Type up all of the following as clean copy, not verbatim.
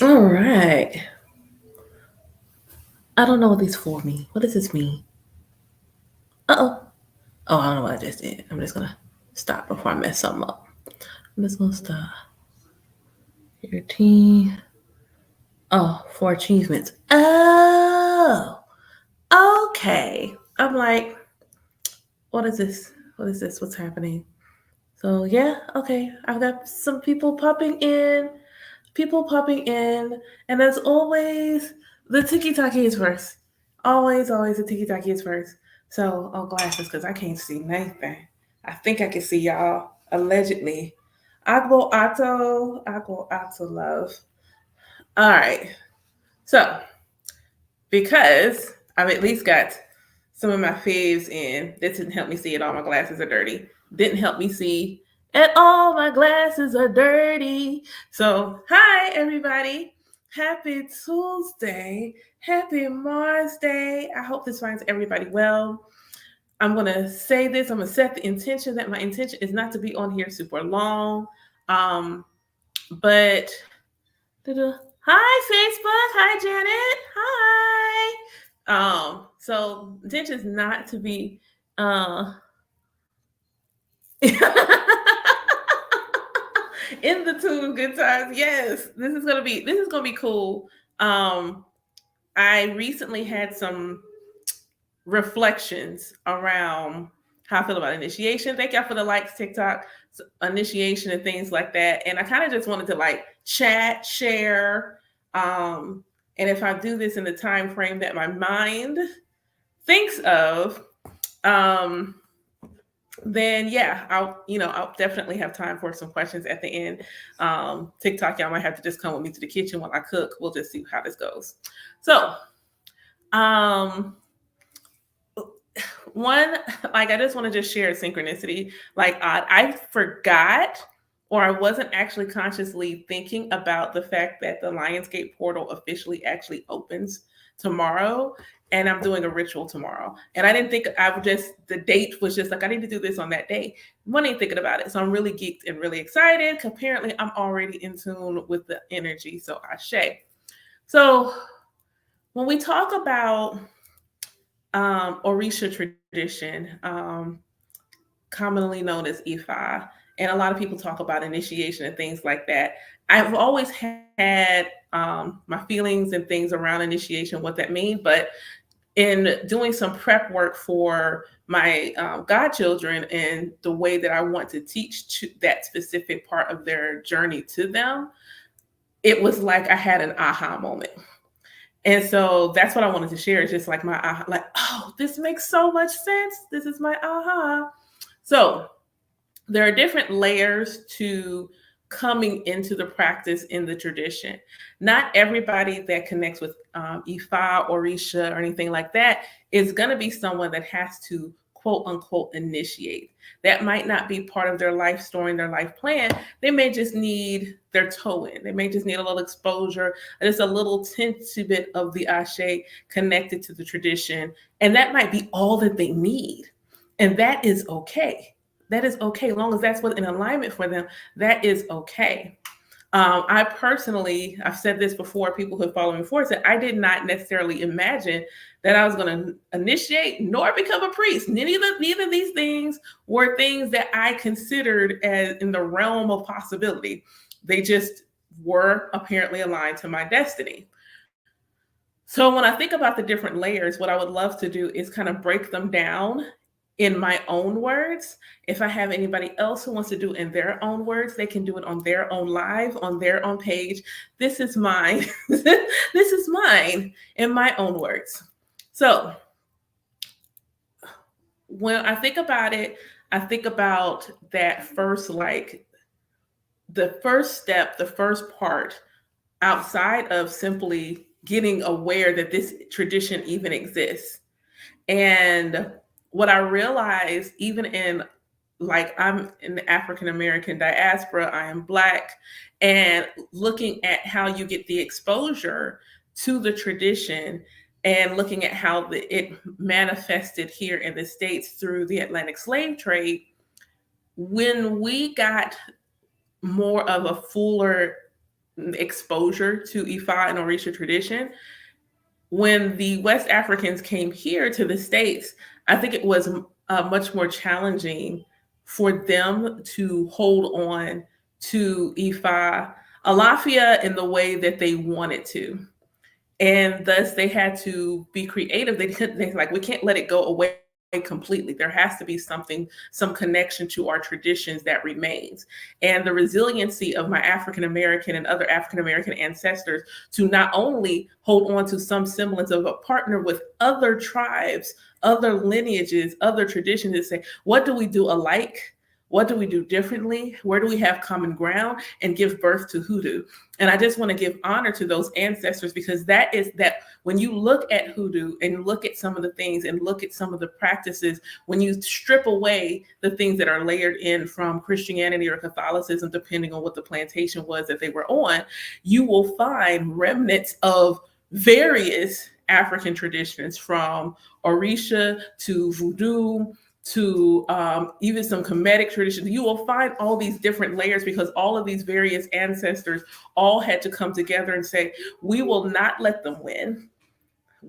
All right. I don't know what these for mean. What does this mean? Uh-oh. Oh, I don't know what I just did. I'm just gonna stop before I mess something up. I'm just gonna stop. 13. Oh, for achievements. Oh, okay. I'm like, what is this? What is this? What's happening? So yeah, okay. I've got some people popping in. People popping in, and as always, the tiki taki is first. Always, always the tiki taki is first. So, oh, glasses, because I can't see nothing. I think I can see y'all, allegedly. Agbo Ato love. All right. So, because I've at least got some of my faves in, this didn't help me see it. All my glasses are dirty. Didn't help me see and all my glasses are dirty. So, hi everybody. Happy Tuesday. Happy Mars Day. I hope this finds everybody well. I'm going to say this. I'm going to set the intention that my intention is not to be on here super long. But hi Facebook. Hi Janet. Hi. So intention is not to be in the tune of good times. Yes, this is gonna be cool. Um, I recently had some reflections around how I feel about initiation. Thank y'all for the likes, TikTok initiation and things like that. And I kind of just wanted to like chat, share, and if I do this in the time frame that my mind thinks of, um, then yeah, I'll definitely have time for some questions at the end. TikTok, y'all might have to just come with me to the kitchen while I cook. We'll just see how this goes. So, um, one, like I just want to just share a synchronicity. Like I forgot, or I wasn't actually consciously thinking about the fact that the Lionsgate portal officially actually opens tomorrow, and I'm doing a ritual tomorrow. And I didn't think I would just the date was just like I need to do this on that day. One ain't thinking about it, so I'm really geeked and really excited. Apparently, I'm already in tune with the energy. So Ashe. So when we talk about Orisha tradition, commonly known as Ifa, and a lot of people talk about initiation and things like that. I've always had my feelings and things around initiation, what that means, but in doing some prep work for my godchildren and the way that I want to teach that specific part of their journey to them, it was like I had an aha moment. And so that's what I wanted to share. It's just like my aha, like, oh, this makes so much sense. This is my aha. So there are different layers to coming into the practice in the tradition. Not everybody that connects with Ifa, Orisha, or anything like that is going to be someone that has to quote unquote initiate. That might not be part of their life story and their life plan. They may just need their toe in. They may just need a little exposure, just a little teensy bit of the Ashe connected to the tradition. And that might be all that they need. And that is okay. That is okay. As long as that's what in alignment for them, that is okay. I personally, I've said this before, people who follow me before said I did not necessarily imagine that I was going to initiate nor become a priest. Neither of these things were things that I considered as in the realm of possibility. They just were apparently aligned to my destiny. So when I think about the different layers, what I would love to do is kind of break them down in my own words. If I have anybody else who wants to do it in their own words, they can do it on their own live, on their own page. This is mine. This is mine in my own words. So when I think about it, I think about that first, like the first step, the first part outside of simply getting aware that this tradition even exists. And what I realized, even in like I'm in the African American diaspora, I am Black, and looking at how you get the exposure to the tradition, and looking at how it manifested here in the States through the Atlantic slave trade, when we got more of a fuller exposure to Ifa and Orisha tradition, when the West Africans came here to the States, I think it was much more challenging for them to hold on to Ifa Alafia in the way that they wanted to. And thus they had to be creative. They like, we can't let it go away completely. There has to be something, some connection to our traditions that remains. And the resiliency of my African American and other African American ancestors to not only hold on to some semblance of a partner with other tribes, other lineages, other traditions, and say, what do we do alike? What do we do differently? Where do we have common ground, and give birth to hoodoo? And I just want to give honor to those ancestors, because that when you look at hoodoo and look at some of the things and look at some of the practices, when you strip away the things that are layered in from Christianity or Catholicism, depending on what the plantation was that they were on, you will find remnants of various African traditions, from Orisha to voodoo to even some Kemetic traditions. You will find all these different layers, because all of these various ancestors all had to come together and say, we will not let them win,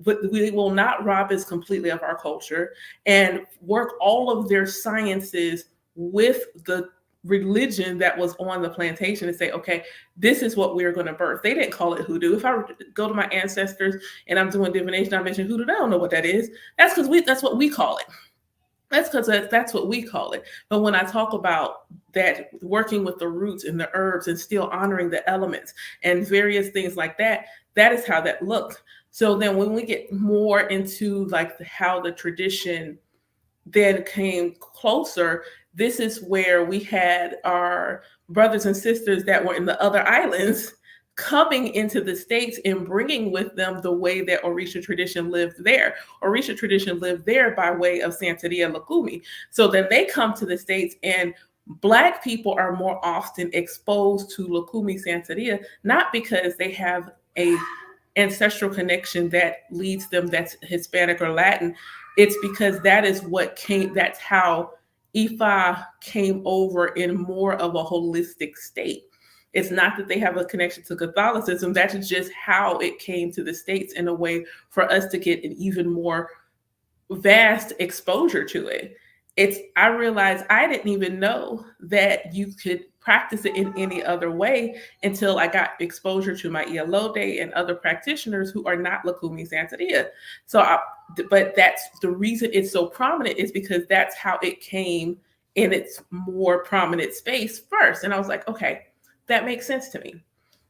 but we will not rob us completely of our culture, and work all of their sciences with the religion that was on the plantation and say, okay, this is what we're going to birth. They didn't call it hoodoo. If I go to my ancestors and I'm doing divination, I mention hoodoo, they don't know what that is. That's because that's what we call it. That's because that's what we call it. But when I talk about that, working with the roots and the herbs and still honoring the elements and various things like that, that is how that looked. So then when we get more into like how the tradition then came closer, this is where we had our brothers and sisters that were in the other islands coming into the States and bringing with them the way that Orisha tradition lived there. Orisha tradition lived there by way of Santeria Lukumi. So then they come to the States, and Black people are more often exposed to Lukumi Santeria, not because they have a ancestral connection that leads them that's Hispanic or Latin. It's because that's how Ifa came over in more of a holistic state. It's not that they have a connection to Catholicism. That's just how it came to the States, in a way for us to get an even more vast exposure to it. I realized I didn't even know that you could practice it in any other way until I got exposure to my Ialode and other practitioners who are not Lukumi Santeria. But that's the reason it's so prominent, is because that's how it came in its more prominent space first. And I was like, okay, that makes sense to me.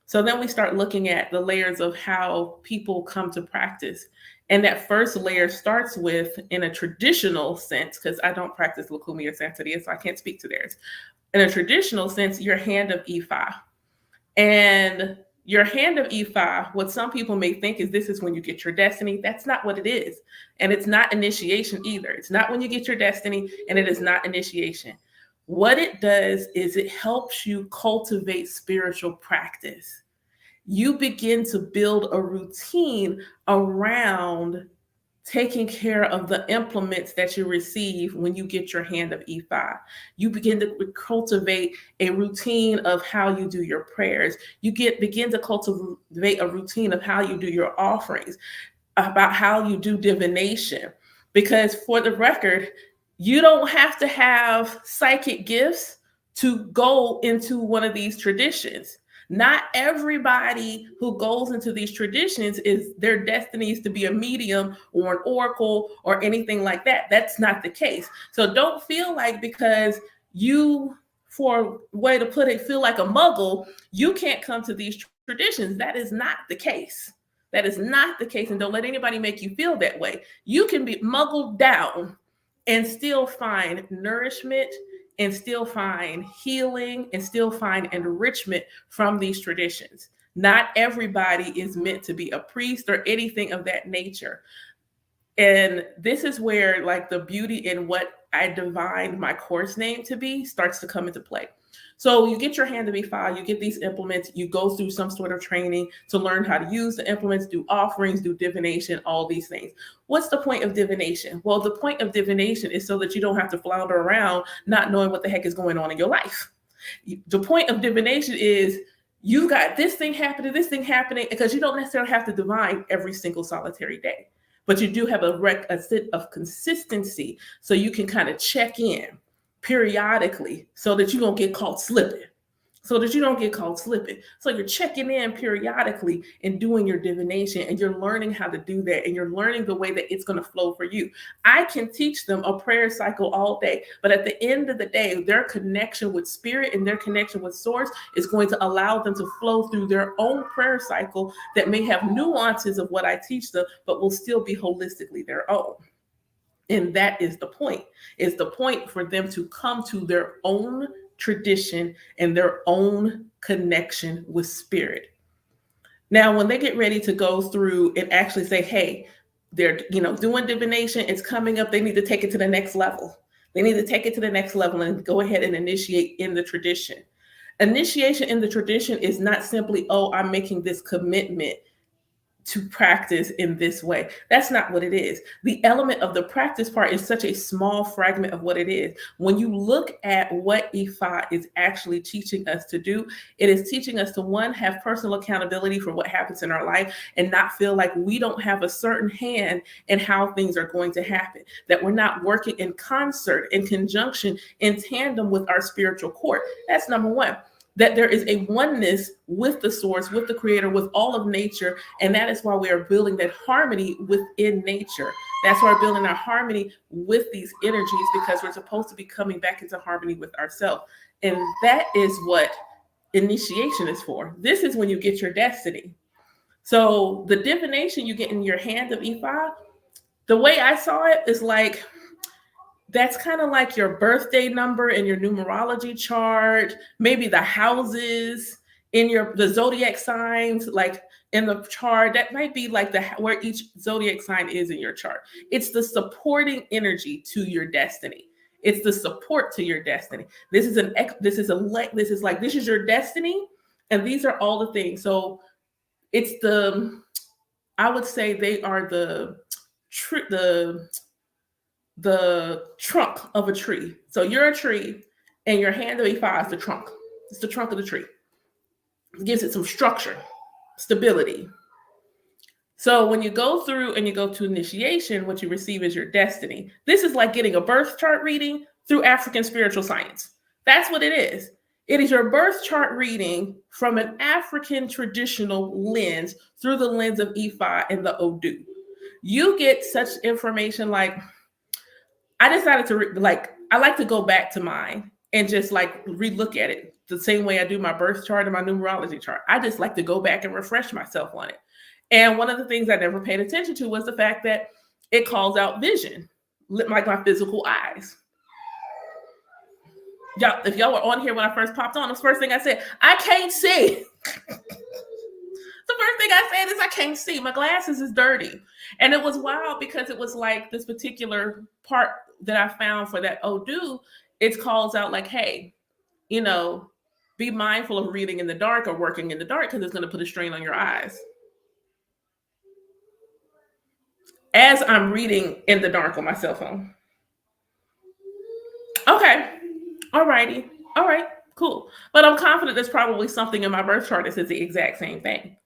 So then we start looking at the layers of how people come to practice. And that first layer starts with, in a traditional sense, because I don't practice Lukumi or Santeria, so I can't speak to theirs. In a traditional sense, your hand of Ifa. And your hand of Ifa, what some people may think is this is when you get your destiny. That's not what it is. And it's not initiation either. It's not when you get your destiny, and it is not initiation. What it does is it helps you cultivate spiritual practice. You begin to build a routine around taking care of the implements that you receive when you get your hand of Ifa. You begin to cultivate a routine of how you do your prayers. You begin to cultivate a routine of how you do your offerings, about how you do divination. Because for the record, you don't have to have psychic gifts to go into one of these traditions. Not everybody who goes into these traditions is their destiny is to be a medium or an oracle or anything like that. That's not the case. So don't feel like because you, for a way to put it, feel like a muggle, you can't come to these traditions. That is not the case. That is not the case. And don't let anybody make you feel that way. You can be muggled down and still find nourishment, and still find healing, and still find enrichment from these traditions. Not everybody is meant to be a priest or anything of that nature. And this is where like the beauty in what I divined my course name to be starts to come into play. So you get your hand of Ifa, you get these implements, you go through some sort of training to learn how to use the implements, do offerings, do divination, all these things. What's the point of divination? Well, the point of divination is so that you don't have to flounder around not knowing what the heck is going on in your life. The point of divination is you got this thing happening, because you don't necessarily have to divine every single solitary day, but you do have a set of consistency, so you can kind of check in periodically so that you don't get caught slipping. So you're checking in periodically and doing your divination, and you're learning how to do that, and you're learning the way that it's going to flow for you. I can teach them a prayer cycle all day, but at the end of the day, their connection with spirit and their connection with source is going to allow them to flow through their own prayer cycle that may have nuances of what I teach them, but will still be holistically their own. And that is the point. Is the point for them to come to their own tradition and their own connection with spirit. Now, when they get ready to go through and actually say, hey, they're doing divination, it's coming up, they need to take it to the next level. They need to take it to the next level and go ahead and initiate in the tradition. Initiation in the tradition is not simply, oh, I'm making this commitment to practice in this way. That's not what it is. The element of the practice part is such a small fragment of what it is. When you look at what Ifa is actually teaching us to do, it is teaching us to, one, have personal accountability for what happens in our life and not feel like we don't have a certain hand in how things are going to happen, that we're not working in concert, in conjunction, in tandem with our spiritual core. That's number one. That there is a oneness with the source, with the creator, with all of nature. And that is why we are building that harmony within nature. That's why we're building our harmony with these energies, because we're supposed to be coming back into harmony with ourselves. And that is what initiation is for. This is when you get your destiny. So the divination you get in your hand of Ifa, the way I saw it is like, that's kind of like your birthday number in your numerology chart, maybe the houses in the zodiac signs, like in the chart. That might be like where each zodiac sign is in your chart. It's the supporting energy to your destiny. It's the support to your destiny. This is your destiny, and these are all the things. So it's I would say they are the trunk of a tree. So you're a tree, and your hand of Ifa is the trunk. It's the trunk of the tree. It gives it some structure, stability. So when you go through and you go to initiation, what you receive is your destiny. This is like getting a birth chart reading through African spiritual science. That's what it is. It is your birth chart reading from an African traditional lens, through the lens of Ifa and the Odu. You get such information. Like, I decided to I like to go back to mine and just like relook at it the same way I do my birth chart and my numerology chart. I just like to go back and refresh myself on it. And one of the things I never paid attention to was the fact that it calls out vision, like my physical eyes. Y'all, if y'all were on here when I first popped on, the first thing I said, I can't see. The first thing I said is I can't see. My glasses is dirty. And it was wild because it was like this particular part that I found for that Odu, it calls out like, hey, be mindful of reading in the dark or working in the dark, because it's going to put a strain on your eyes. As I'm reading in the dark on my cell phone. Okay. All righty. All right. Cool. But I'm confident there's probably something in my birth chart that says the exact same thing.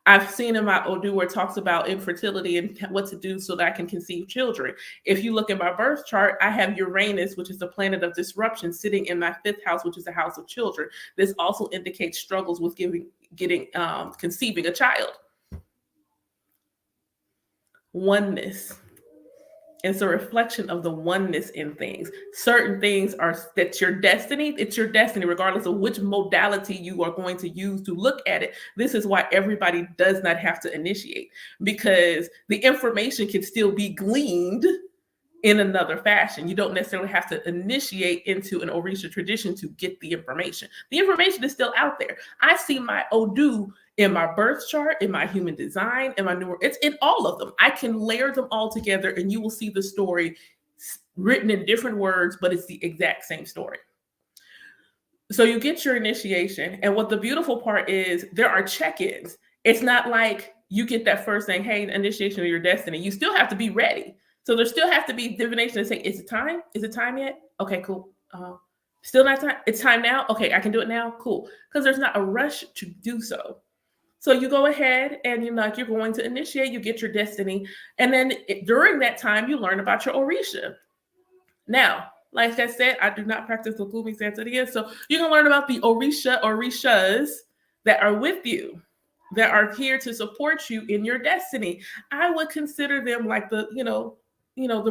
I've seen in my Odu where it talks about infertility and what to do so that I can conceive children. If you look at my birth chart, I have Uranus, which is the planet of disruption, sitting in my 5th house, which is the house of children. This also indicates struggles with conceiving a child. Oneness. It's a reflection of the oneness in things. Certain things that's your destiny. It's your destiny, regardless of which modality you are going to use to look at it. This is why everybody does not have to initiate, because the information can still be gleaned in another fashion. You don't necessarily have to initiate into an Orisha tradition to get the information. The information is still out there. I see my Odu in my birth chart, in my human design, in my it's in all of them. I can layer them all together and you will see the story written in different words, but it's the exact same story. So you get your initiation, and what the beautiful part is, there are check-ins. It's not like you get that first thing, hey, initiation of your destiny. You still have to be ready. So there still has to be divination and say, is it time? Is it time yet? Okay, cool. Still not time. It's time now. Okay, I can do it now. Cool. Because there's not a rush to do so. So you go ahead and you're going to initiate. You get your destiny, and then during that time, you learn about your Orisha. Now, like I said, I do not practice Lukumi Santeria, so you can learn about the Orishas that are with you, that are here to support you in your destiny. I would consider them like the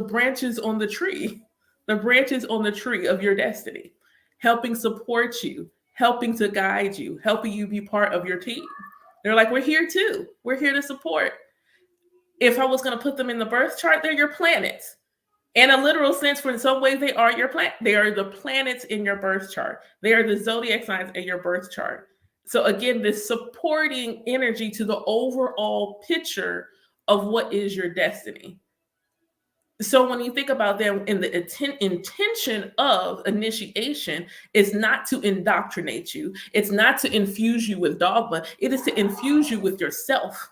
branches on the tree, the branches on the tree of your destiny, helping support you, helping to guide you, helping you be part of your team. They're like, we're here too. We're here to support. If I was going to put them in the birth chart, they're your planets. In a literal sense, for in some ways, they are your planet. They are the planets in your birth chart. They are the zodiac signs in your birth chart. So again, this supporting energy to the overall picture of what is your destiny. So when you think about them, in the intention of initiation is not to indoctrinate you. It's not to infuse you with dogma. It is to infuse you with yourself.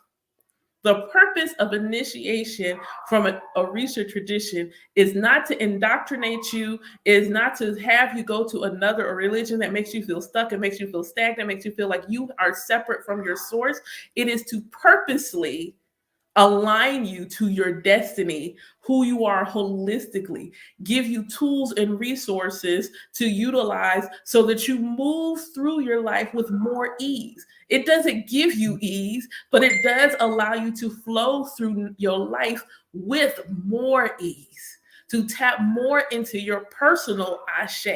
The purpose of initiation from an Orisha tradition is not to indoctrinate you, is not to have you go to another religion that makes you feel stuck and makes you feel stagnant, makes you feel like you are separate from your source. It is to purposely align you to your destiny, who you are holistically, give you tools and resources to utilize so that you move through your life with more ease. It doesn't give you ease, but it does allow you to flow through your life with more ease, to tap more into your personal ashe,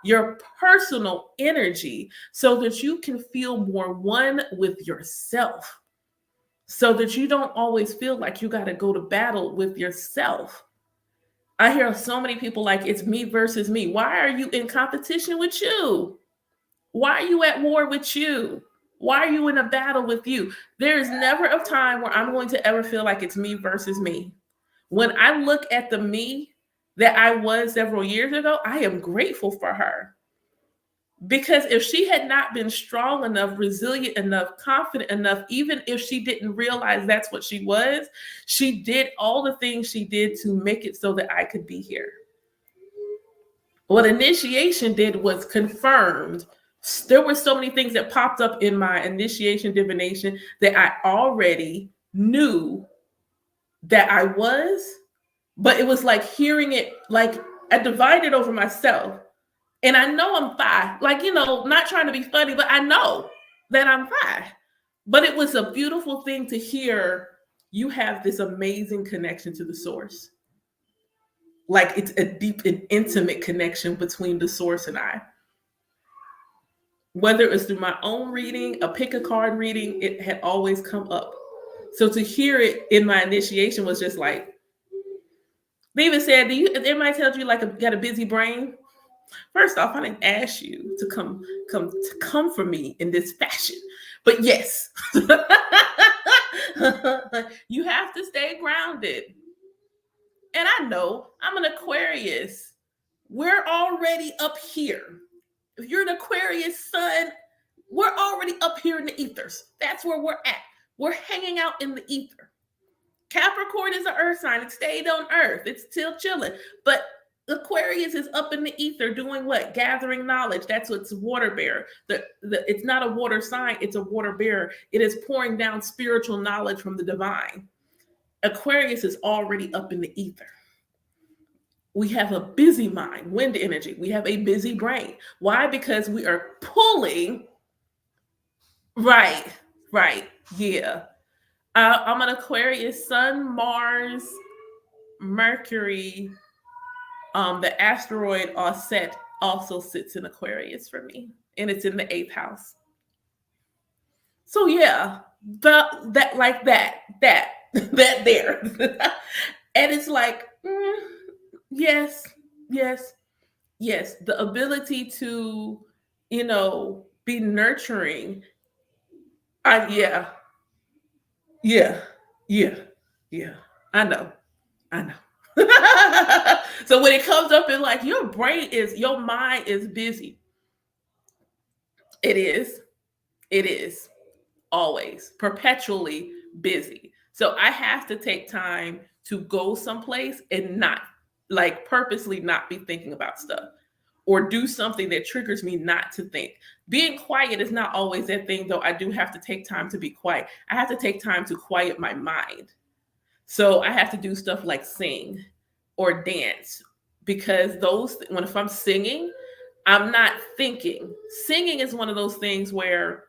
your personal energy, so that you can feel more one with yourself, so that you don't always feel like you got to go to battle with yourself. I hear so many people like, it's me versus me. Why are you in competition with you? Why are you at war with you? Why are you in a battle with you? There is never a time where I'm going to ever feel like it's me versus me. When I look at the me that I was several years ago, I am grateful for her. Because if she had not been strong enough, resilient enough, confident enough, even if she didn't realize that's what she was, she did all the things she did to make it so that I could be here. What initiation did was confirmed. There were so many things that popped up in my initiation divination that I already knew that I was, but it was like hearing it, like I divided over myself. And I know I'm fine. Like, not trying to be funny, but I know that I'm fine. But it was a beautiful thing to hear you have this amazing connection to the source. Like it's a deep and intimate connection between the source and I. Whether it's through my own reading, a pick a card reading, it had always come up. So to hear it in my initiation was just like, they even said, everybody tells you like got a busy brain? First off, I didn't ask you to come for me in this fashion, but yes, you have to stay grounded. And I know I'm an Aquarius. We're already up here. If you're an Aquarius sun, we're already up here in the ethers. That's where we're at. We're hanging out in the ether. Capricorn is an earth sign. It stayed on earth. It's still chilling. But Aquarius is up in the ether doing what? Gathering knowledge. That's what's water bearer. It's not a water sign. It's a water bearer. It is pouring down spiritual knowledge from the divine. Aquarius is already up in the ether. We have a busy mind, wind energy. We have a busy brain. Why? Because we are pulling. Right. Yeah. I'm an Aquarius, Sun, Mars, Mercury. The asteroid Auset also sits in Aquarius for me, and it's in the 8th house. So yeah, that there, and it's like, yes. The ability to, be nurturing. Yeah. I know. So when it comes up in like your mind is busy, It is. It is always perpetually busy. So I have to take time to go someplace and not like purposely not be thinking about stuff or do something that triggers me not to think. Being quiet is not always that thing, though. I do have to take time to be quiet. I have to take time to quiet my mind. So I have to do stuff like sing or dance because when if I'm singing, I'm not thinking. Singing is one of those things where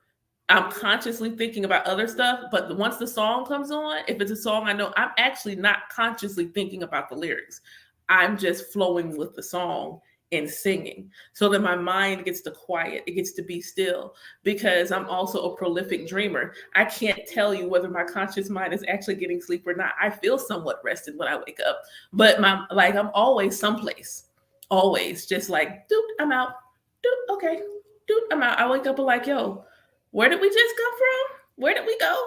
I'm consciously thinking about other stuff, but once the song comes on, if it's a song I know, I'm actually not consciously thinking about the lyrics. I'm just flowing with the song and singing. So that my mind gets to quiet, it gets to be still because I'm also a prolific dreamer. I can't tell you whether my conscious mind is actually getting sleep or not. I feel somewhat rested when I wake up, but I'm always someplace. Always just like, dude, I'm out. Dude, okay. Dude, I'm out. I wake up and like, yo, where did we just come from? Where did we go?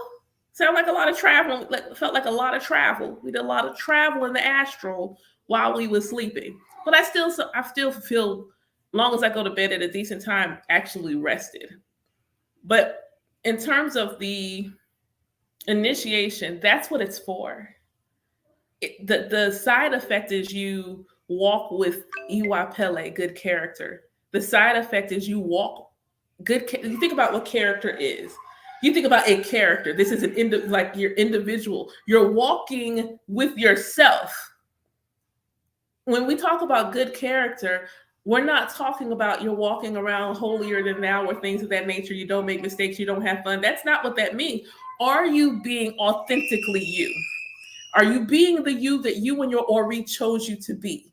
Sound like a lot of travel. Felt like a lot of travel. We did a lot of travel in the astral while we were sleeping. But I still feel, long as I go to bed at a decent time, actually rested. But in terms of the initiation, that's what it's for. The side effect is you walk with Iwa Pele, good character. The side effect is you walk you think about what character is. You think about a character. This is like your individual. You're walking with yourself. When we talk about good character, we're not talking about you're walking around holier than thou or things of that nature. You don't make mistakes. You don't have fun. That's not what that means. Are you being authentically you? Are you being the you that you and your Ori chose you to be?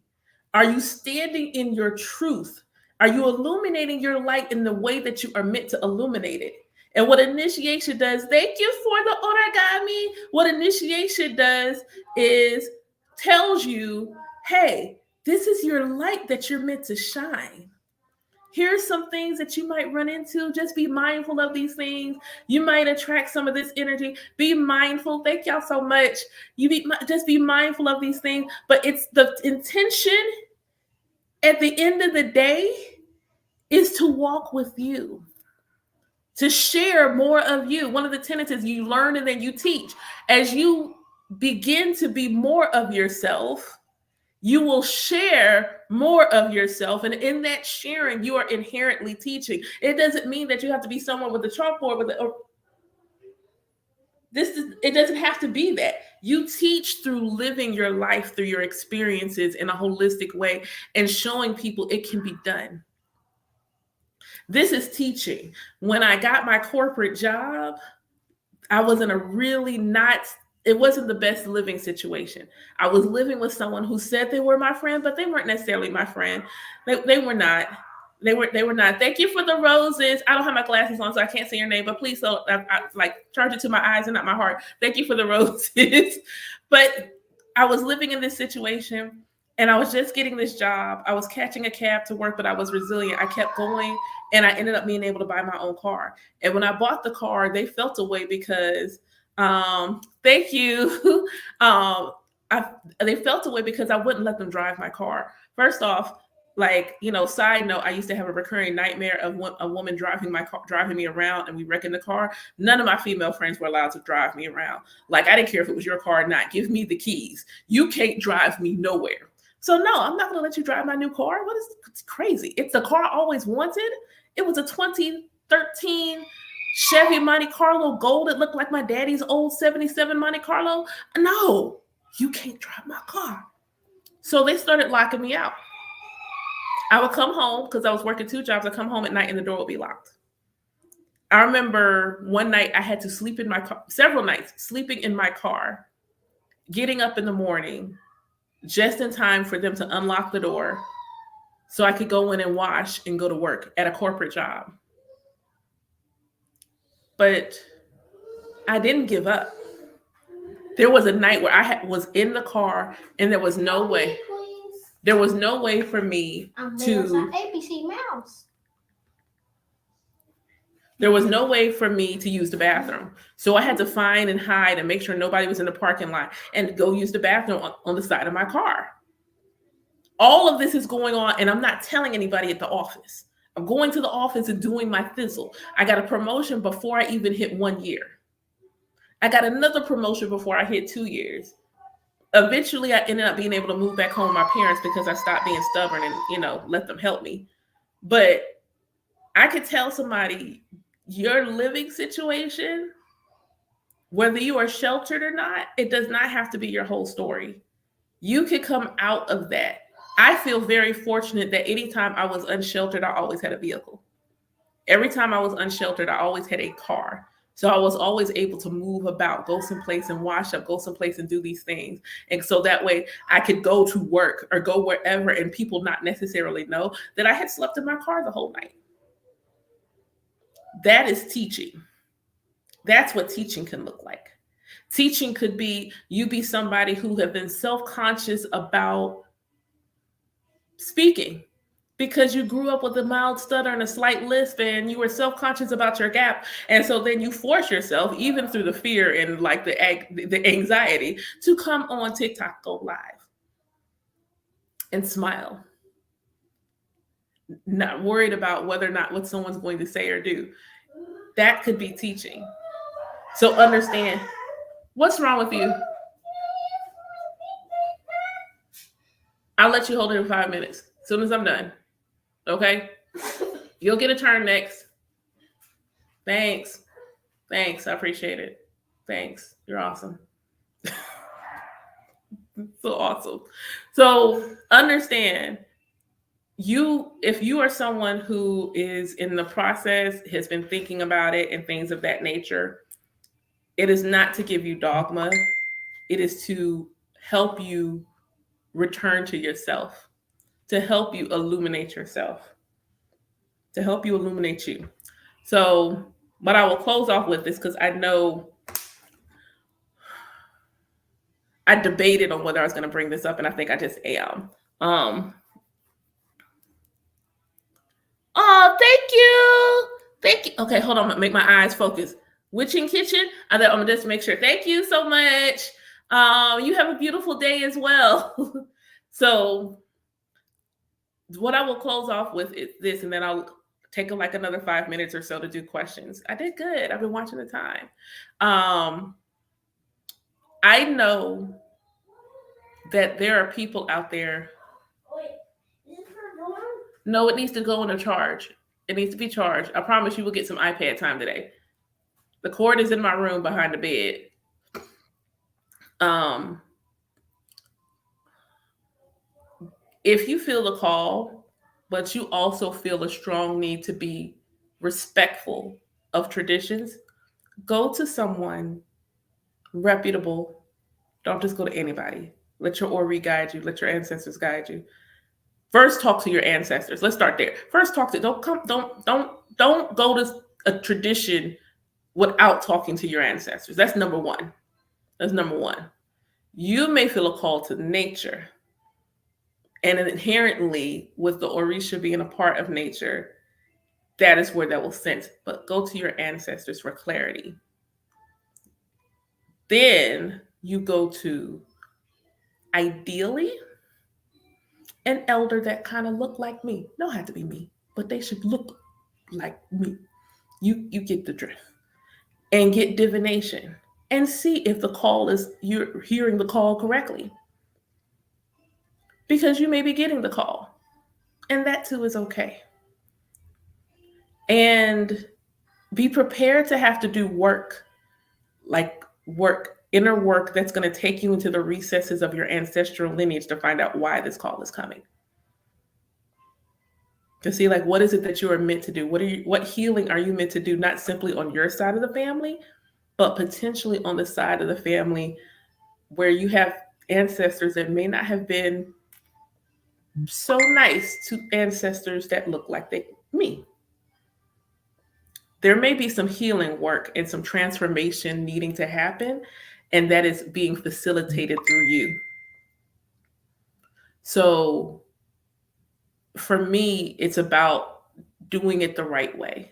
Are you standing in your truth? Are you illuminating your light in the way that you are meant to illuminate it? And what initiation does, thank you for the origami. What initiation does is tells you, hey, this is your light that you're meant to shine. Here's some things that you might run into. Just be mindful of these things. You might attract some of this energy. Be mindful. Thank y'all so much. Just be mindful of these things. But it's the intention at the end of the day is to walk with you, to share more of you. One of the tenets is you learn and then you teach. As you begin to be more of yourself, you will share more of yourself. And in that sharing, you are inherently teaching. It doesn't mean that you have to be someone with a chalkboard it doesn't have to be that. You teach through living your life, through your experiences in a holistic way and showing people it can be done. This is teaching. When I got my corporate job, I was in a really it wasn't the best living situation. I was living with someone who said they were my friend, but they weren't necessarily my friend. They were not. They were not. Thank you for the roses. I don't have my glasses on, so I can't see your name, but please, I like charge it to my eyes and not my heart. Thank you for the roses. But I was living in this situation and I was just getting this job. I was catching a cab to work, but I was resilient. I kept going and I ended up being able to buy my own car. And when I bought the car, they felt a way because, thank you. They felt a way because I wouldn't let them drive my car. First off, side note, I used to have a recurring nightmare of a woman driving me around and we wrecking the car. None of my female friends were allowed to drive me around. Like, I didn't care if it was your car or not. Give me the keys. You can't drive me nowhere. So no, I'm not going to let you drive my new car. It's crazy. It's the car I always wanted. It was a 2013 Chevy Monte Carlo Gold. It looked like my daddy's old 77 Monte Carlo. No, you can't drive my car. So they started locking me out. I would come home because I was working 2 jobs. I'd come home at night and the door would be locked. I remember one night I had to sleep in my car, several nights sleeping in my car, getting up in the morning just in time for them to unlock the door so I could go in and wash and go to work at a corporate job. But I didn't give up. There was a night where I was in the car and there was no way. There was no way for me to ABC Mouse. There was no way for me to use the bathroom. So I had to find and hide and make sure nobody was in the parking lot and go use the bathroom on the side of my car. All of this is going on and I'm not telling anybody at the office. I'm going to the office and doing my thistle. I got a promotion before I even hit 1 year. I got another promotion before I hit 2 years. Eventually, I ended up being able to move back home with my parents because I stopped being stubborn and, let them help me. But I could tell somebody your living situation, whether you are sheltered or not, it does not have to be your whole story. You could come out of that. I feel very fortunate that anytime I was unsheltered, I always had a vehicle. Every time I was unsheltered, I always had a car. So I was always able to move about, go someplace and wash up, go someplace and do these things. And so that way I could go to work or go wherever and people not necessarily know that I had slept in my car the whole night. That is teaching. That's what teaching can look like. Teaching could be you be somebody who have been self-conscious about speaking because you grew up with a mild stutter and a slight lisp and you were self-conscious about your gap. And so then you force yourself, even through the fear and like the anxiety, to come on TikTok, go live and smile. Not worried about whether or not what someone's going to say or do. That could be teaching. So understand, what's wrong with you? I'll let you hold it in 5 minutes as soon as I'm done. Okay? You'll get a turn next. Thanks. I appreciate it. Thanks. You're awesome. So awesome. So understand, if you are someone who is in the process, has been thinking about it and things of that nature, it is not to give you dogma. It is to help you return to yourself, to help you illuminate yourself, to help you illuminate you. So what I will close off with is, because I know I debated on whether I was going to bring this up, and I think I just am. Oh, thank you. Okay, hold on, make my eyes focus. Witching Kitchen. I'm gonna just make sure. Thank you so much. You have a beautiful day as well. So what I will close off with is this, and then I'll take like another 5 minutes or so to do questions. I did good. I've been watching the time. I know that there are people out there. No, it needs to go in a charge. It needs to be charged. I promise you will get some iPad time today. The cord is in my room behind the bed. If you feel the call, but you also feel a strong need to be respectful of traditions, go to someone reputable. Don't just go to anybody. Let your Ori guide you. Let your ancestors guide you. First, talk to your ancestors. Let's start there. First, don't go to a tradition without talking to your ancestors. That's number one. You may feel a call to nature. And inherently, with the Orisha being a part of nature, that is where that will sense. But go to your ancestors for clarity. Then you go to, ideally, an elder that kind of look like me. Don't have to be me, but they should look like me. You get the drift. And get divination and see if you're hearing the call correctly. Because you may be getting the call. And that too is okay. And be prepared to have to do inner work that's going to take you into the recesses of your ancestral lineage to find out why this call is coming. To see, like, what is it that you are meant to do? What healing are you meant to do, not simply on your side of the family, but potentially on the side of the family where you have ancestors that may not have been so nice to ancestors that look like me. There may be some healing work and some transformation needing to happen, and that is being facilitated through you. So for me, it's about doing it the right way.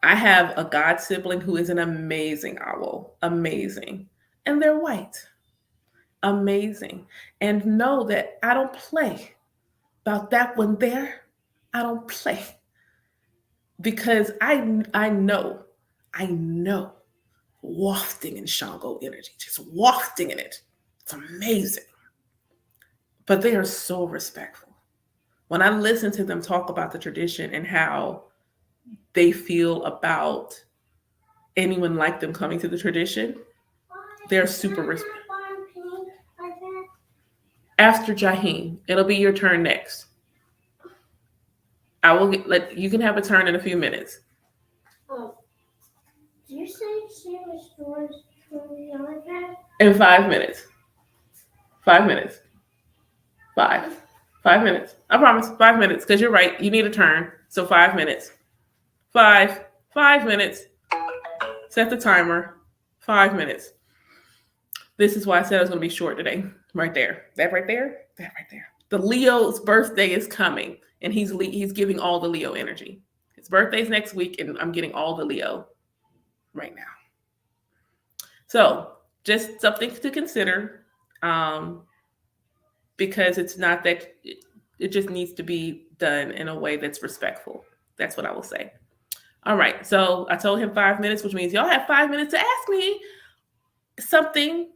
I have a god sibling who is an amazing owl, amazing. And they're white, amazing. And know that I don't play about that one there. I don't play. because I know wafting in Shango energy, just wafting in it. It's amazing. But they are so respectful. When I listen to them talk about the tradition and how they feel about anyone like them coming to the tradition, they're super respectful. After Jaheen, it'll be your turn next. I will let you can have a turn in a few minutes. Oh, did you say she restores from the iPad? In 5 minutes. 5 minutes. 5 minutes. I promise. 5 minutes. Because you're right. You need a turn. So 5 minutes. 5 minutes. Set the timer. 5 minutes. This is why I said I was going to be short today. Right there. That right there. That right there. The Leo's birthday is coming, and he's giving all the Leo energy. His birthday's next week, and I'm getting all the Leo right now. So just something to consider, because it's not that it just needs to be done in a way that's respectful. That's what I will say. All right. So I told him 5 minutes, which means y'all have 5 minutes to ask me something,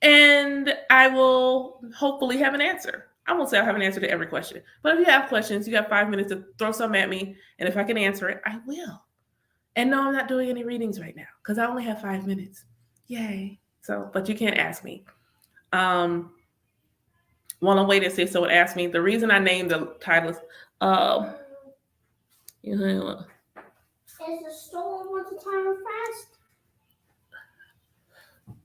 and I will hopefully have an answer. I won't say I'll have an answer to every question, but if you have questions, you got 5 minutes to throw some at me, and if I can answer it, I will. And no, I'm not doing any readings right now because I only have 5 minutes. Yay. So, but you can't ask me. One way to say so would ask me. The reason I named the title is Is the storm with the timer fast?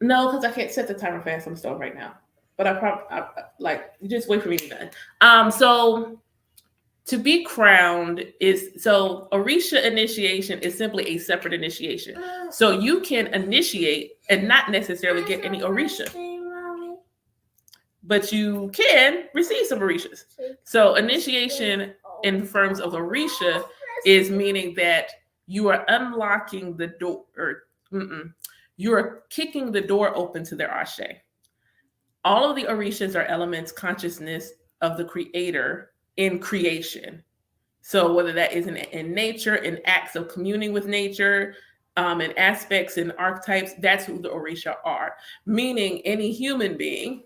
No, because I can't set the timer fast on the stove right now. But I probably just wait for me to be done. So to be crowned is Orisha initiation is simply a separate initiation. So you can initiate and not necessarily get any Orisha, but you can receive some Orishas. So initiation in terms of Orisha is meaning that you are unlocking the door, you are kicking the door open to their Ashe. All of the Orishas are elements consciousness of the creator in creation. So whether that is in nature, in acts of communing with nature, in aspects and archetypes, that's who the Orisha are. Meaning any human being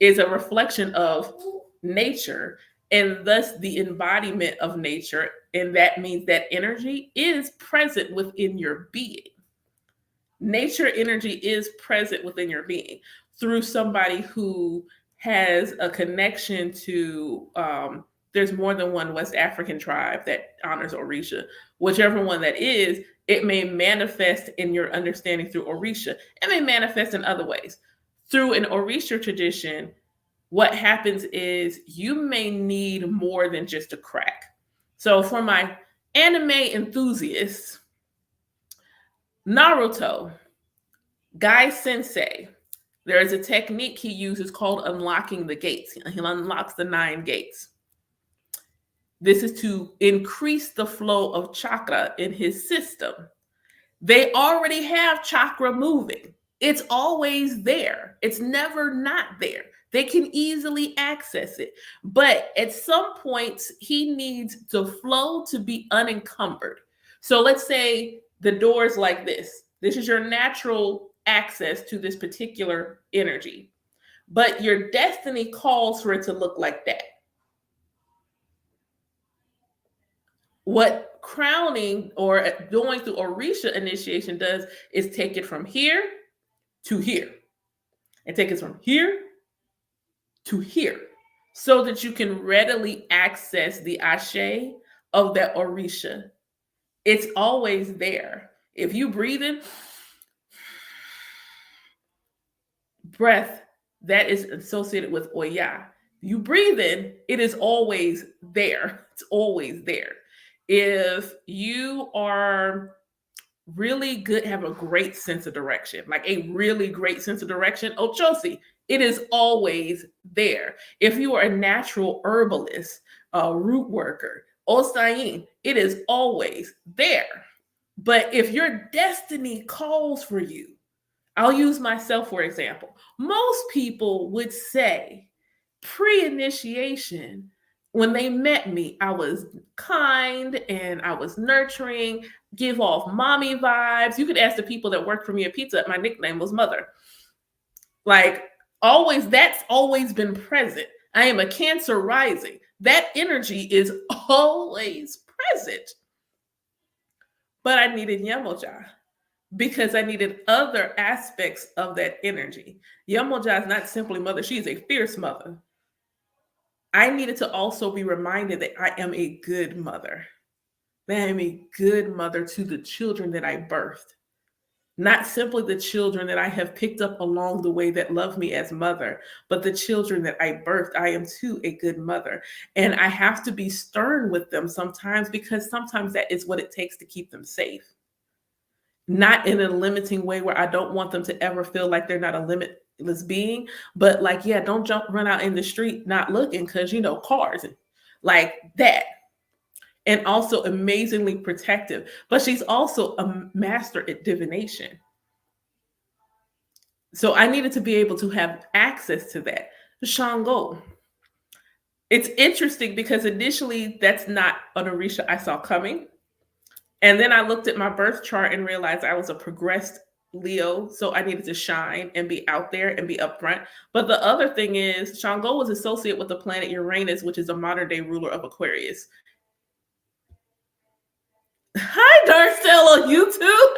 is a reflection of nature and thus the embodiment of nature. And that means that energy is present within your being. Nature energy is present within your being through somebody who has a connection to, there's more than one West African tribe that honors Orisha. Whichever one that is, it may manifest in your understanding through Orisha. It may manifest in other ways. Through an Orisha tradition, what happens is you may need more than just a crack. So for my anime enthusiasts, Naruto, Guy Sensei, there is a technique he uses called unlocking the gates. He unlocks the 9 gates. This is to increase the flow of chakra in his system. They already have chakra moving. It's always there. It's never not there. They can easily access it. But at some points, he needs the flow to be unencumbered. So let's say the door is like this. This is your natural access to this particular energy. But your destiny calls for it to look like that. What crowning or going through Orisha initiation does is take it from here to here. And take it from here to here. So that you can readily access the Ashe of that Orisha. It's always there. If you breathe in, breath, that is associated with Oya. You breathe in, it is always there. It's always there. If you are really good, have a great sense of direction, like a really great sense of direction, Ochosi, it is always there. If you are a natural herbalist, a root worker, Osayin, it is always there. But if your destiny calls for you, I'll use myself for example. Most people would say pre-initiation, when they met me, I was kind and I was nurturing, give off mommy vibes. You could ask the people that worked for me at Pizza Hut, my nickname was Mother. Like, always, that's always been present. I am a Cancer rising. That energy is always present. But I needed Yemoja because I needed other aspects of that energy. Yemoja is not simply mother, she is a fierce mother. I needed to also be reminded that I am a good mother. That I am a good mother to the children that I birthed. Not simply the children that I have picked up along the way that love me as mother, but the children that I birthed. I am too a good mother. And I have to be stern with them sometimes because sometimes that is what it takes to keep them safe. Not in a limiting way where I don't want them to ever feel like they're not a limitless being, but like, yeah, don't run out in the street not looking because, you know, cars and like that. And also amazingly protective. But she's also a master at divination. So I needed to be able to have access to that. Shango. It's interesting because initially that's not an Orisha I saw coming. And then I looked at my birth chart and realized I was a progressed Leo. So I needed to shine and be out there and be upfront. But the other thing is Shango was associated with the planet Uranus, which is a modern day ruler of Aquarius. Hi, Darcel on YouTube.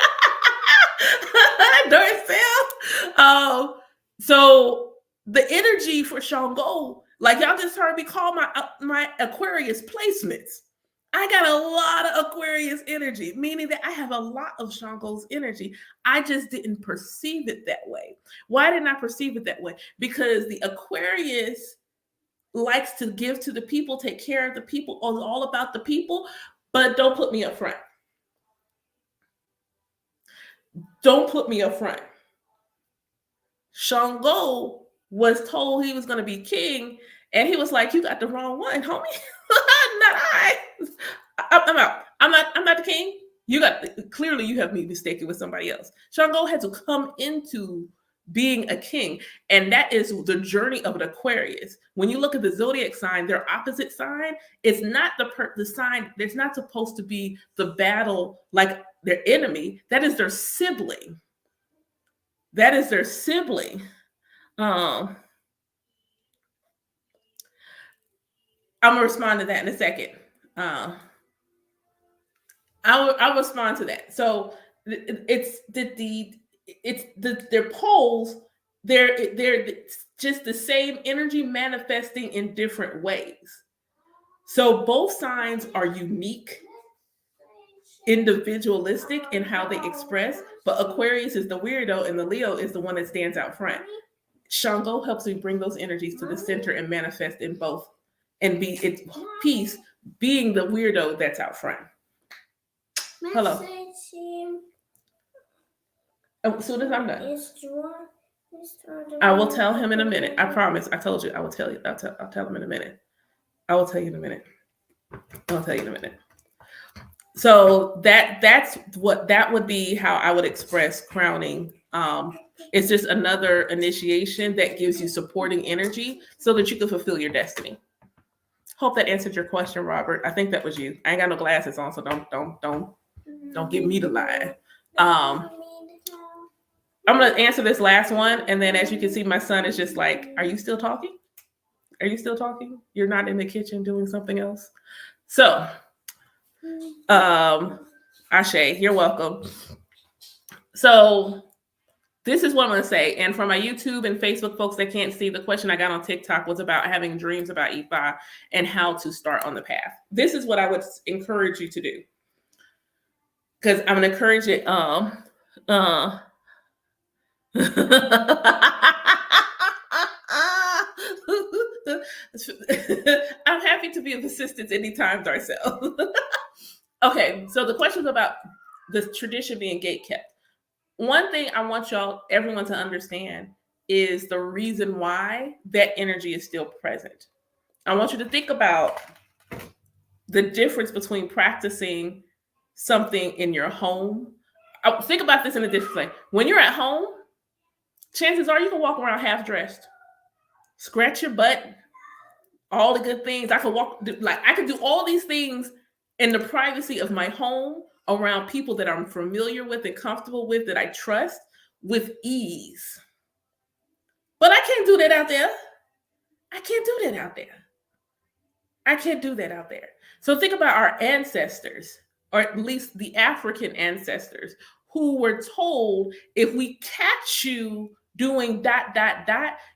Darcel. So the energy for Shango, like y'all just heard me call my Aquarius placements. I got a lot of Aquarius energy, meaning that I have a lot of Shango's energy. I just didn't perceive it that way. Why didn't I perceive it that way? Because the Aquarius likes to give to the people, take care of the people, all about the people, but don't put me up front. Don't put me up front. Shango was told he was going to be king, and he was like, "You got the wrong one, homie. Not I. I'm out. I'm not the king. You got clearly you have me mistaken with somebody else." Shango had to come into being a king, and that is the journey of an Aquarius. When you look at the zodiac sign, their opposite sign, it's not the sign. There's not supposed to be the battle like their enemy. That is their sibling. That is their sibling. I'm gonna respond to that in a second. I'll respond to that. So it's their poles. They're just the same energy manifesting in different ways. So both signs are unique, individualistic in how they express, but Aquarius is the weirdo and the Leo is the one that stands out front. Shango helps me bring those energies to the center and manifest in both and be its peace, being the weirdo that's out front. Hello. As soon as I'm done, I will tell him in a minute. I promise. I told you I will tell you. I'll tell him in a minute. I will tell you in a minute. I'll tell you in a minute. So that would be how I would express crowning. It's just another initiation that gives you supporting energy so that you can fulfill your destiny. Hope that answered your question, Robert. I think that was you. I ain't got no glasses on, so don't give me the lie. I'm gonna answer this last one, and then as you can see, my son is just like, "Are you still talking? Are you still talking? You're not in the kitchen doing something else?" So, Ashe, you're welcome. So this is what I'm going to say. And for my YouTube and Facebook folks that can't see, the question I got on TikTok was about having dreams about Ifa and how to start on the path. This is what I would encourage you to do. Because I'm going to encourage it. I'm happy to be of assistance anytime, Darcel. Okay, so the question was about the tradition being gatekept. One thing I want everyone to understand is the reason why that energy is still present. I want you to think about the difference between practicing something in your home. Think about this in a different way. When you're at home, chances are you can walk around half dressed, scratch your butt, all the good things. I could do all these things in the privacy of my home around people that I'm familiar with and comfortable with, that I trust, with ease. But I can't do that out there. I can't do that out there. I can't do that out there. So think about our ancestors, or at least the African ancestors, who were told, if we catch you doing ...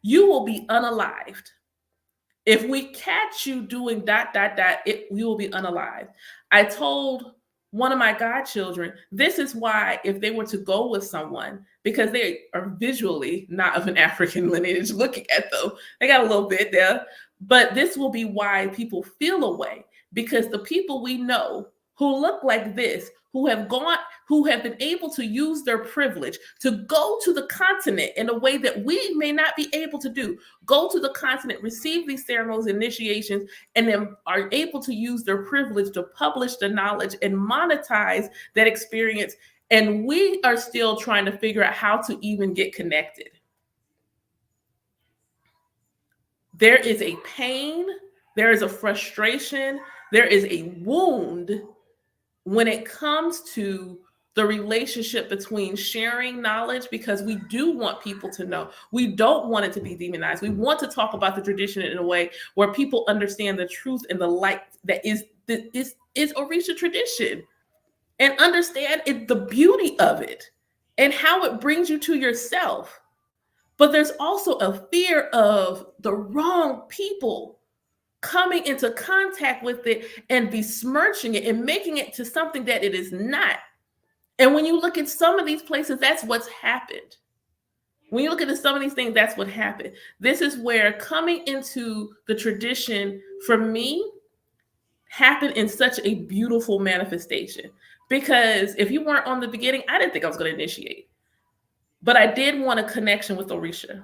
you will be unalived. If we catch you doing ... you will be unalived. I told one of my godchildren, this is why if they were to go with someone, because they are visually not of an African lineage, looking at them, they got a little bit there, but this will be why people feel away, because the people we know who look like this, who have been able to use their privilege to go to the continent in a way that we may not be able to do, go to the continent, receive these ceremonies, initiations, and then are able to use their privilege to publish the knowledge and monetize that experience. And we are still trying to figure out how to even get connected. There is a pain, there is a frustration, there is a wound when it comes to the relationship between sharing knowledge, because we do want people to know. We don't want it to be demonized. We want to talk about the tradition in a way where people understand the truth and the light that is Orisha tradition, and understand the beauty of it and how it brings you to yourself. But there's also a fear of the wrong people coming into contact with it and besmirching it and making it to something that it is not. And when you look at some of these places, that's what's happened. When you look at some of these things, that's what happened. This is where coming into the tradition, for me, happened in such a beautiful manifestation. Because if you weren't on the beginning, I didn't think I was going to initiate. But I did want a connection with Orisha.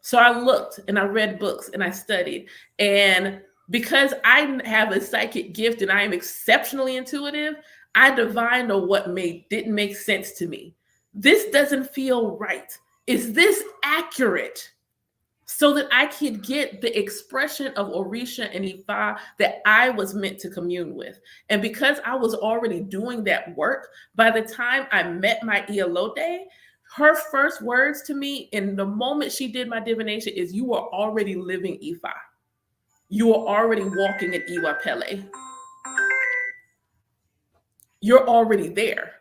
So I looked and I read books and I studied. And because I have a psychic gift and I am exceptionally intuitive, I divined on what didn't make sense to me. This doesn't feel right. Is this accurate? So that I could get the expression of Orisha and Ifa that I was meant to commune with. And because I was already doing that work, by the time I met my Iyalode, her first words to me in the moment she did my divination is, you are already living Ifa. You are already walking in Iwapele. You're already there.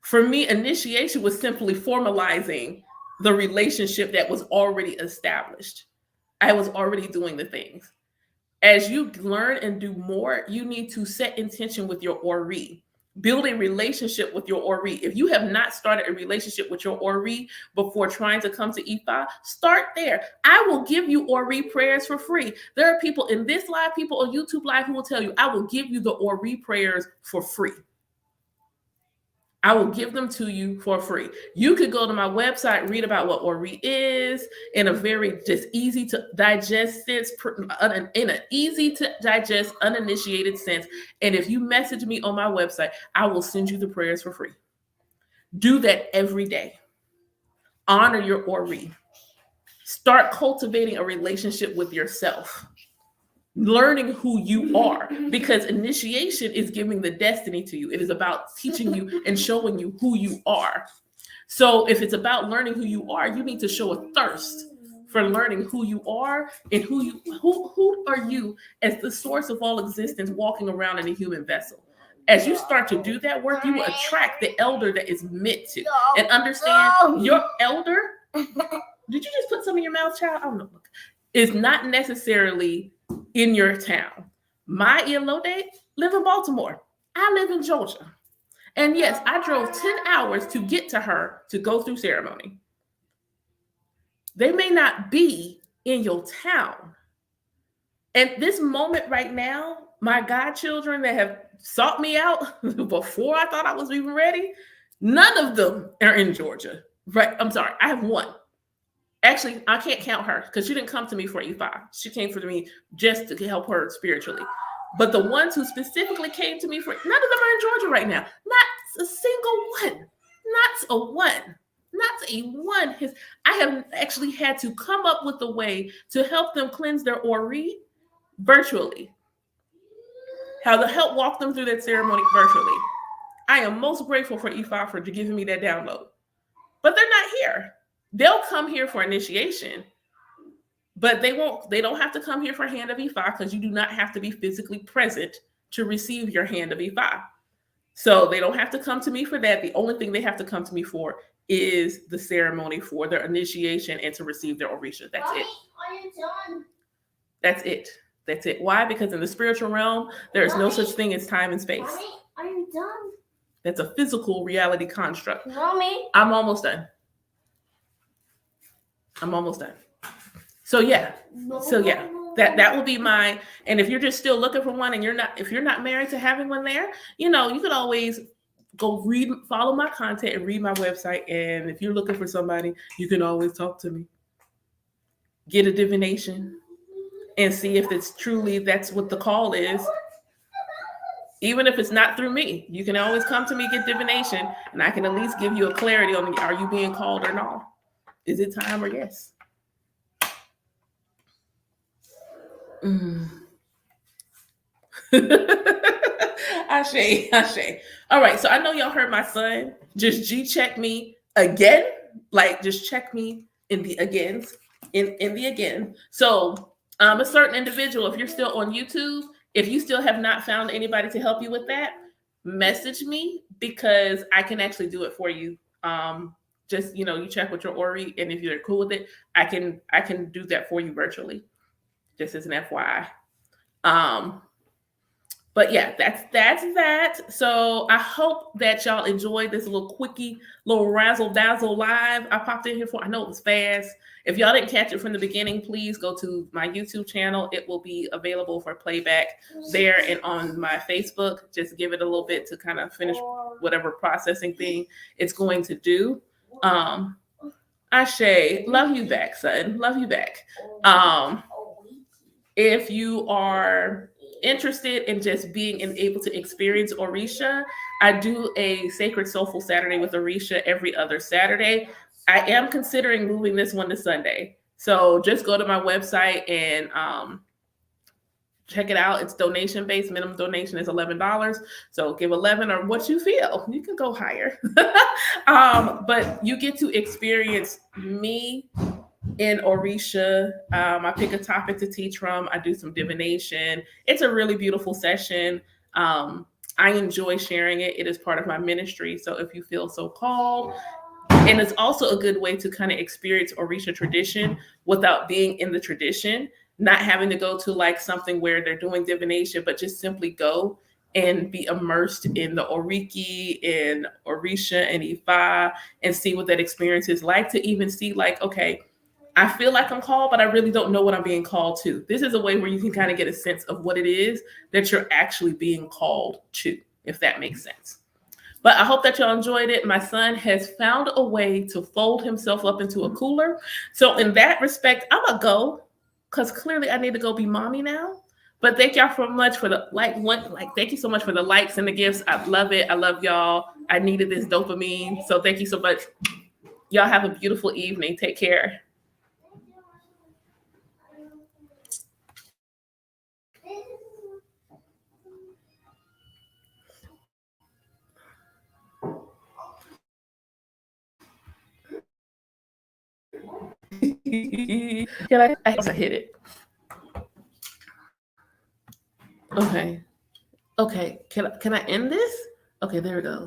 For me, initiation was simply formalizing the relationship that was already established. I was already doing the things. As you learn and do more, you need to set intention with your Ori. Build a relationship with your Ori. If you have not started a relationship with your Ori before trying to come to Ifa, start there. I will give you Ori prayers for free. There are people in this live, people on YouTube Live, who will tell you, I will give you the Ori prayers for free. I will give them to you for free. You could go to my website, read about what Ori is in a very just easy to digest sense, in an easy to digest, uninitiated sense. And if you message me on my website, I will send you the prayers for free. Do that every day. Honor your Ori. Start cultivating a relationship with yourself. Learning who you are, because initiation is giving the destiny to you. It is about teaching you and showing you who you are. So if it's about learning who you are, you need to show a thirst for learning who you are and who are you as the source of all existence walking around in a human vessel. As you start to do that work, you will attract the elder that is meant to. And understand your elder, did you just put some in your mouth, child? I don't know. Is not necessarily in your town. My Iyalode live in Baltimore. I live in Georgia. And yes, I drove 10 hours to get to her to go through ceremony. They may not be in your town. At this moment right now, my godchildren that have sought me out before I thought I was even ready, none of them are in Georgia. Right? I'm sorry, I have one. Actually, I can't count her because she didn't come to me for Ifa. She came for me just to help her spiritually. But the ones who specifically came to me for, none of them are in Georgia right now. Not a single one. Not a one. Not a one. I have actually had to come up with a way to help them cleanse their Ori virtually. How to help walk them through that ceremony virtually. I am most grateful for Ifa for giving me that download. But they're not here. They'll come here for initiation, but they don't have to come here for Hand of Ifa because you do not have to be physically present to receive your Hand of Ifa. So they don't have to come to me for that. The only thing they have to come to me for is the ceremony for their initiation and to receive their Orisha. That's Mommy, it. are you done? That's it. That's it. Why? Because in the spiritual realm, there is no Mommy. such thing as time and space. Mommy, are you done? That's a physical reality construct. Mommy. I'm almost done. I'm almost done. So yeah. That will be my, and if you're just still looking for one and if you're not married to having one there, you could always go follow my content and read my website. And if you're looking for somebody, you can always talk to me. Get a divination and see if it's truly that's what the call is. Even if it's not through me, you can always come to me, get divination, and I can at least give you a clarity on are you being called or not? Is it time or yes? Ashe. All right, so I know y'all heard my son just G-check me again. Like, just check me in the agains, in the again. So a certain individual, if you're still on YouTube, if you still have not found anybody to help you with that, message me because I can actually do it for you. Just, you check with your Ori, and if you're cool with it, I can do that for you virtually, just as an FYI. But yeah, that's that. So I hope that y'all enjoyed this little quickie, little razzle dazzle live I popped in here for. I know it was fast. If y'all didn't catch it from the beginning, please go to my YouTube channel. It will be available for playback there and on my Facebook. Just give it a little bit to kind of finish whatever processing thing it's going to do. Ashe, love you back, son. Love you back. If you are interested in just being and able to experience Orisha, I do a Sacred Soulful Saturday with Orisha every other Saturday. I am considering moving this one to Sunday. So just go to my website and check it out. It's donation based. Minimum donation is $11. So give 11 or what you feel. You can go higher. But you get to experience me in Orisha. I pick a topic to teach from. I do some divination. It's a really beautiful session. I enjoy sharing it. It is part of my ministry. So if you feel so called, and it's also a good way to kind of experience Orisha tradition without being in the tradition, not having to go to like something where they're doing divination, but just simply go and be immersed in the Oriki and Orisha and Ifa and see what that experience is like, to even see like, okay, I feel like I'm called, but I really don't know what I'm being called to. This is a way where you can kind of get a sense of what it is that you're actually being called to, if that makes sense. But I hope that y'all enjoyed it. My son has found a way to fold himself up into a cooler. So in that respect, I'm going to go because clearly I need to go be mommy now. But thank y'all so much for the thank you so much for the likes and the gifts. I love it. I love y'all. I needed this dopamine. So thank you so much. Y'all have a beautiful evening. Take care. I hit it. Okay. Can I end this? Okay, there it goes.